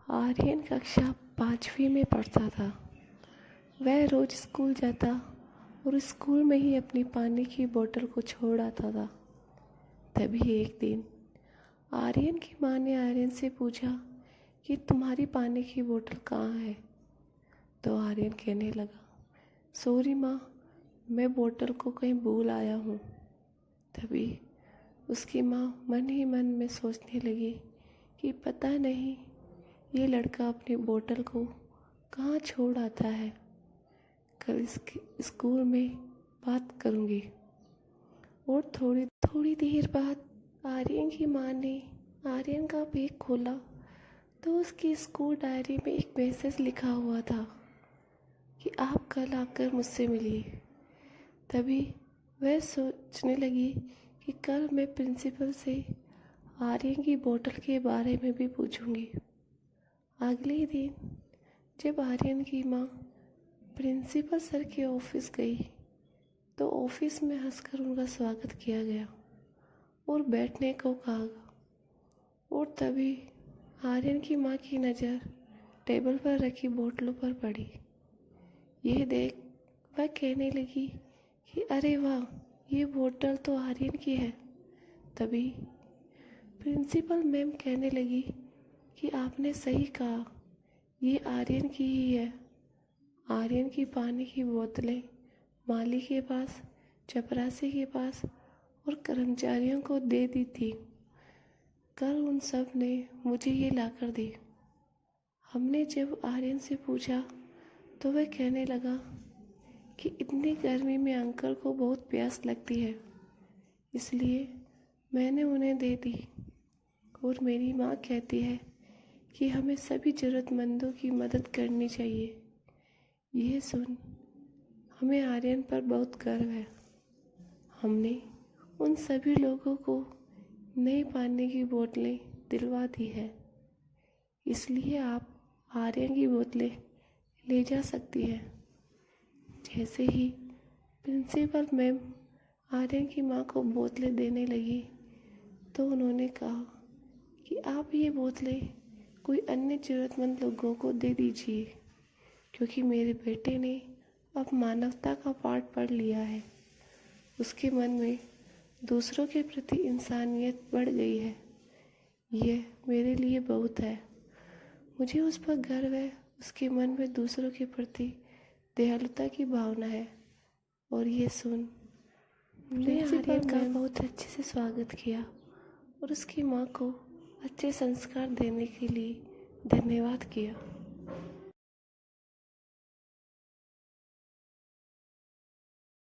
आर्यन कक्षा 5वीं में पढ़ता था। वह रोज़ स्कूल जाता और स्कूल में ही अपनी पानी की बोतल को छोड़ आता था। तभी एक दिन आर्यन की माँ ने आर्यन से पूछा कि तुम्हारी पानी की बोतल कहाँ है। तो आर्यन कहने लगा, सॉरी माँ, मैं बोतल को कहीं भूल आया हूँ। तभी उसकी माँ मन ही मन में सोचने लगी कि पता नहीं ये लड़का अपनी बोतल को कहाँ छोड़ आता है। कल इसके स्कूल में बात करूँगी। और थोड़ी देर बाद आर्यन की माँ ने आर्यन का बैग खोला तो उसकी स्कूल डायरी में एक मैसेज लिखा हुआ था कि आप कल आकर मुझसे मिलिए। तभी वह सोचने लगी कि कल मैं प्रिंसिपल से आर्यन की बोतल के बारे में भी पूछूंगी। अगले दिन जब आर्यन की माँ प्रिंसिपल सर के ऑफिस गई तो ऑफिस में हंसकर उनका स्वागत किया गया और बैठने को कहा। और तभी आर्यन की माँ की नज़र टेबल पर रखी बोतलों पर पड़ी। यह देख वह कहने लगी कि अरे वाह, ये बोतल तो आर्यन की है। तभी प्रिंसिपल मैम कहने लगी कि आपने सही कहा, ये आर्यन की ही है। आर्यन की पानी की बोतलें माली के पास, चपरासी के पास और कर्मचारियों को दे दी थी। कल उन सब ने मुझे ये लाकर दी। हमने जब आर्यन से पूछा तो वह कहने लगा कि इतनी गर्मी में अंकल को बहुत प्यास लगती है, इसलिए मैंने उन्हें दे दी। और मेरी माँ कहती है कि हमें सभी ज़रूरतमंदों की मदद करनी चाहिए। यह सुन हमें आर्यन पर बहुत गर्व है। हमने उन सभी लोगों को नई पानी की बोतलें दिलवा दी है, इसलिए आप आर्यन की बोतलें ले जा सकती हैं। जैसे ही प्रिंसिपल मैम आर्यन की माँ को बोतलें देने लगी तो उन्होंने कहा कि आप ये बोतलें कोई अन्य ज़रूरतमंद लोगों को दे दीजिए, क्योंकि मेरे बेटे ने अब मानवता का पाठ पढ़ लिया है। उसके मन में दूसरों के प्रति इंसानियत बढ़ गई है। यह मेरे लिए बहुत है। मुझे उस पर गर्व है। उसके मन में दूसरों के प्रति दयालुता की भावना है। और ये सुन आर्यन का बहुत अच्छे से स्वागत किया और उसकी माँ को अच्छे संस्कार देने के लिए धन्यवाद किया।